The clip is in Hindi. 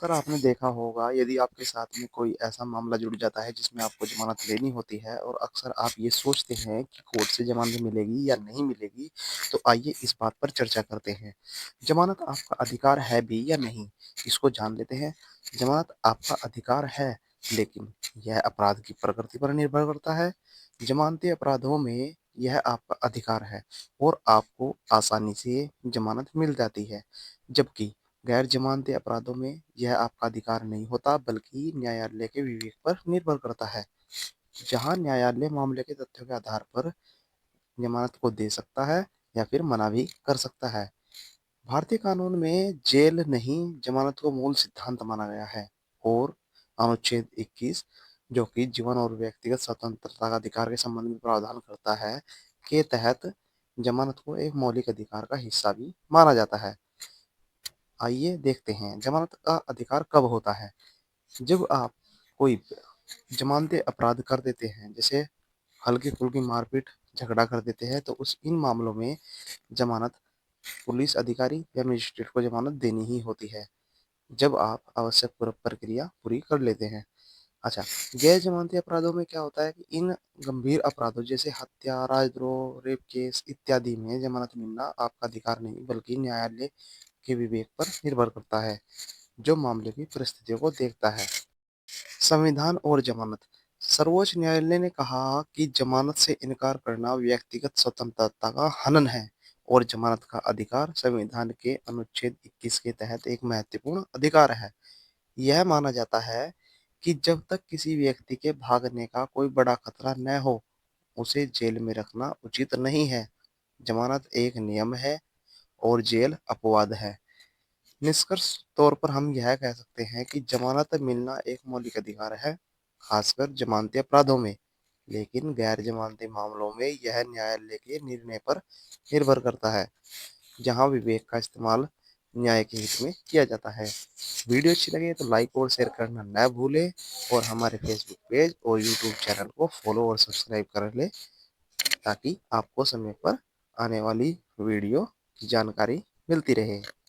अक्सर आपने देखा होगा यदि आपके साथ में कोई ऐसा मामला जुड़ जाता है जिसमें आपको ज़मानत लेनी होती है और अक्सर आप ये सोचते हैं कि कोर्ट से ज़मानत मिलेगी या नहीं मिलेगी, तो आइए इस बात पर चर्चा करते हैं। ज़मानत आपका अधिकार है भी या नहीं? इसको जान लेते हैं। ज़मानत आपका अधिकार है, लेकिन यह अपराध की प्रकृति पर निर्भर करता है। ज़मानती अपराधों में यह आपका अधिकार है और आपको आसानी से ज़मानत मिल जाती है, जबकि गैर जमानती अपराधों में यह आपका अधिकार नहीं होता बल्कि न्यायालय के विवेक पर निर्भर करता है। जहां न्यायालय मामले के तथ्यों के आधार पर जमानत को दे सकता है या फिर मना भी कर सकता है। भारतीय कानून में जेल नहीं जमानत को मूल सिद्धांत माना गया है और अनुच्छेद 21 जो कि जीवन और व्यक्तिगत स्वतंत्रता का अधिकार के संबंध में प्रावधान करता है के तहत जमानत को एक मौलिक अधिकार का हिस्सा भी माना जाता है। आइए देखते हैं जमानत का अधिकार कब होता है। जब आप कोई जमानती अपराध कर देते हैं, जैसे हल्की-फुल्की मारपीट, झगड़ा कर देते हैं, तो उस इन मामलों में जमानत पुलिस अधिकारी या मजिस्ट्रेट को जमानत देनी ही होती है, जब आप आवश्यक प्रक्रिया पूरी कर लेते हैं। अच्छा, गैर जमानती अपराधों में क्या होता है कि इन गंभीर अपराधों जैसे हत्या, राजद्रोह, रेप केस इत्यादि में जमानत मिलना आपका अधिकार नहीं बल्कि न्यायालय के विवेक पर निर्भर करता है, जो मामले की परिस्थितियों को देखता है। संविधान और जमानत। सर्वोच्च न्यायालय ने कहा कि जमानत से इनकार करना व्यक्तिगत स्वतंत्रता का हनन है और जमानत का अधिकार संविधान के अनुच्छेद 21 के तहत एक महत्वपूर्ण अधिकार है। यह माना जाता है कि जब तक किसी व्यक्ति के भागने का कोई बड़ा खतरा न हो, उसे जेल में रखना उचित नहीं है। जमानत एक नियम है और जेल अपवाद है। निष्कर्ष तौर पर हम यह कह सकते हैं कि जमानत मिलना एक मौलिक अधिकार है, खासकर जमानती अपराधों में, लेकिन गैर जमानती मामलों में यह न्यायालय के निर्णय पर निर्भर करता है, जहां विवेक का इस्तेमाल न्याय के हित में किया जाता है। वीडियो अच्छी लगे तो लाइक और शेयर करना न भूलें और हमारे फेसबुक पेज और यूट्यूब चैनल को फॉलो और सब्सक्राइब कर लें ताकि आपको समय पर आने वाली वीडियो की जानकारी मिलती रहे।